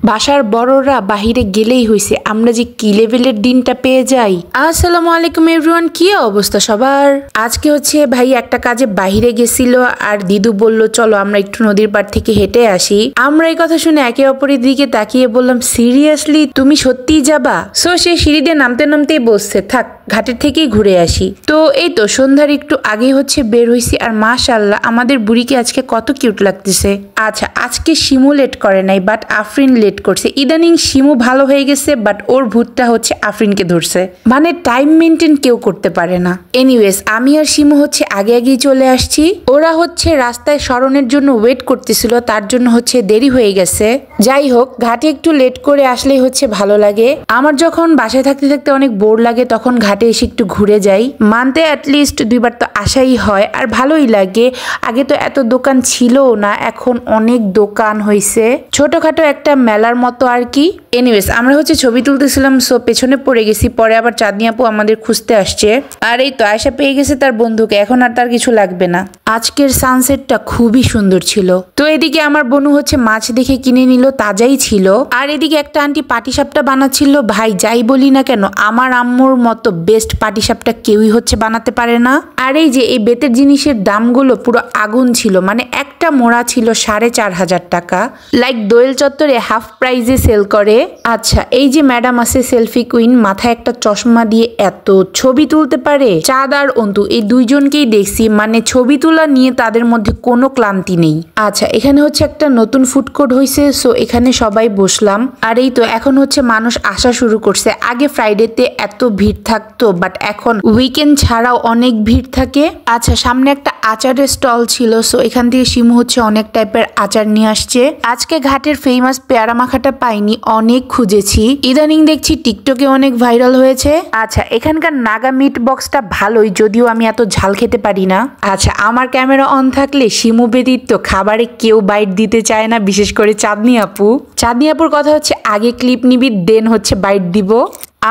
বাসার বড়রা বাহিরে গেলেই হইছে আমরা যে কি লেভেলের দিনটা পেয়ে যাই। আসসালামু আলাইকুম এভরিওয়ান, কি অবস্থা সবার? আজকে হচ্ছে ভাই একটা কাজে বাহিরে গেছিল আর দিদু বলল চলো আমরা একটু নদীর পাড় থেকে হেঁটে আসি। আমরা এই কথা শুনে একে অপরের দিকে তাকিয়ে বললাম সিরিয়াসলি তুমি সত্যিই যাবা? সো সে সিঁড়ি দিয়ে নামতে নামতেই বসছে থাক ঘাটের থেকেই ঘুরে আসি। তো এই তো সন্ধ্যার একটু আগে হচ্ছে বের হইছি আর মাশাআল্লাহ আমাদের বুড়িকে আজকে কত কিউট লাগতেছে। আচ্ছা আজকে শিমু লেট করে নাই বাট আফরিন লেট করছে। ইদানিং শিমু ভালো হয়ে গেছে বাট ওর ভূতটা হচ্ছে আফরিনকে ধরছে, মানে টাইম মেনটেন কেউ করতে পারে না। এনিওয়েজ আমি আর শিমু হচ্ছে আগে আগেই চলে আসছি। ওরা হচ্ছে রাস্তায় স্মরণের জন্য ওয়েট করতেছিল, তার জন্য হচ্ছে দেরি হয়ে গেছে। যাই হোক ঘাটে একটু লেট করে আসলেই হচ্ছে ভালো লাগে। আমার যখন বাসায় থাকতে থাকতে অনেক বোর লাগে তখন ঘাটে এসে একটু ঘুরে যাই। মান্থে অ্যাটলিস্ট 2বার তো আসাই হয় আর ভালোই লাগে। আগে তো এত দোকান ছিল না, এখন অনেক দোকান হয়েছে, ছোটখাটো একটা মেলার মতো আর কি। এনিওয়েজ আমরা হচ্ছে ছবি তুলতেছিলাম, সো পেছনে পড়ে গেছি। পরে আবার চাঁদনি আপু আমাদের খুঁজতে আসছে আর এই তো আয়শা পেয়ে গেছে তার বন্ধুকে, এখন আর তার কিছু লাগবে না। আজকের সানসেটটা খুবই সুন্দর ছিল। তো এদিকে আমার বোনু হচ্ছে মাছ দেখে কিনে নিল, তাজাই ছিল। আর এদিকে একটা আন্টি পাটিসাপটা বানাচ্ছিল। ভাই যাই বলি না কেন আমার আম্মুর মতো বেস্ট পাটিসাপটা কেউই হচ্ছে বানাতে পারে না। আর এই যে এই বেতের জিনিসের দামগুলো পুরো আগুন ছিল, মানে একটা মোড়া ছিল 4,500 টাকা, লাইক দোয়েল চত্বরে হাফ প্রাইজে সেল করে। আচ্ছা এই যে ম্যাডাম আছে সেলফি কুইন, মাথায় একটা চশমা দিয়ে এত ছবি তুলতে পারে। চাঁদ আর অন্তু এই দুইজনকেই দেখছি, মানে ছবি তোলা নিয়ে তাদের মধ্যে কোনো ক্লান্তি নেই। আচ্ছা এখানে হচ্ছে একটা নতুন ফুড কোর্ট হয়েছে, সো এখানে সবাই বসলাম। আর এই তো এখন হচ্ছে মানুষ আসা শুরু করছে। আগে ফ্রাইডেতে এত ভিড় থাকতো বাট এখন উইকেন্ড ছাড়াও অনেক ভিড় থাকে। আচ্ছা সামনে একটা আচারের স্টল ছিল, সো এখান থেকে শিমু হচ্ছে অনেক টাইপের আচার নিয়ে আসছে। আজকে ঘাটের ফেমাস পেয়ারা মাখাটা পাইনি, অনেক খুঁজেছি। ইদানিং দেখছি টিকটকে অনেক ভাইরাল হয়েছে। আচ্ছা এখানকার নাগা মিট বক্সটা ভালোই, যদিও আমি এত ঝাল খেতে পারি না। আচ্ছা আমার ক্যামেরা অন থাকলে শিমু ব্যতীত খাবারে কেউ বাইট দিতে চায় না, বিশেষ করে চাঁদনি আপু। চাঁদনি আপুর কথা হচ্ছে আগে ক্লিপ নিবি দেন হচ্ছে বাইট দিব।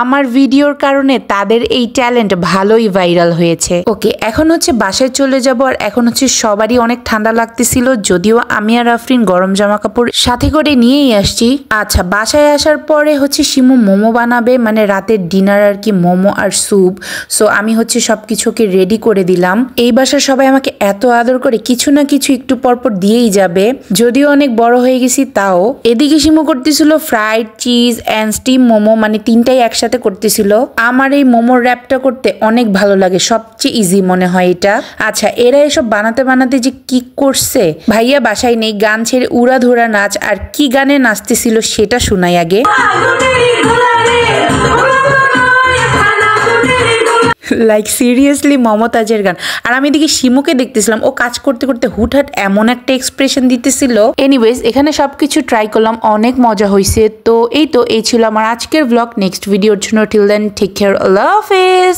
আমার ভিডিওর কারণে তাদের এই ট্যালেন্ট ভালোই ভাইরাল হয়েছে। ওকে এখন হচ্ছে বাসায় চলে যাব। আর এখন হচ্ছে সবারই অনেক ঠান্ডা লাগতেছিল, যদিও আমি আর আফরিন গরম জামা কাপড় সাথে করে নিয়েই আসছি। আচ্ছা বাসায় আসার পরে হচ্ছে শিমু মোমো বানাবে, মানে রাতের ডিনার আর কি, মোমো আর স্যুপ। সো আমি হচ্ছে সবকিছুকে রেডি করে দিলাম। এই বাসার সবাই আমাকে এত আদর করে কিছু না কিছু একটু পরপর দিয়েই যাবে, যদিও অনেক বড় হয়ে গেছি তাও। এদিকে শিমু করতেছিল fried cheese and steam momo, মানে তিনটাই একসাথে করতেছিল। আমার এই মোমোর র্যাপটা করতে অনেক ভালো লাগে, সবচেয়ে ইজি মনে হয় এটা। আচ্ছা এরা এসব বানাতে বানাতে যে কি করছে, ভাইয়া বাসায় নেই, গান ছেড়ে উড়াধুরা নাচ। আর কি গানে নাচতেছিল সেটা শোনাই আগে। লাইক সিরিয়াসলি মমতাজের গান। আর আমি এদিকে শিমুকে দেখতেছিলাম, ও কাজ করতে করতে হুটহাট এমন একটা এক্সপ্রেশন দিতেছিল। এনিওয়েজ এখানে সবকিছু ট্রাই করলাম, অনেক মজা হয়েছে। তো এই ছিল আমার আজকের ব্লগ। নেক্সট ভিডিওর জন্য টিল দেন টেক কেয়ার, আল্লাহ হাফেজ।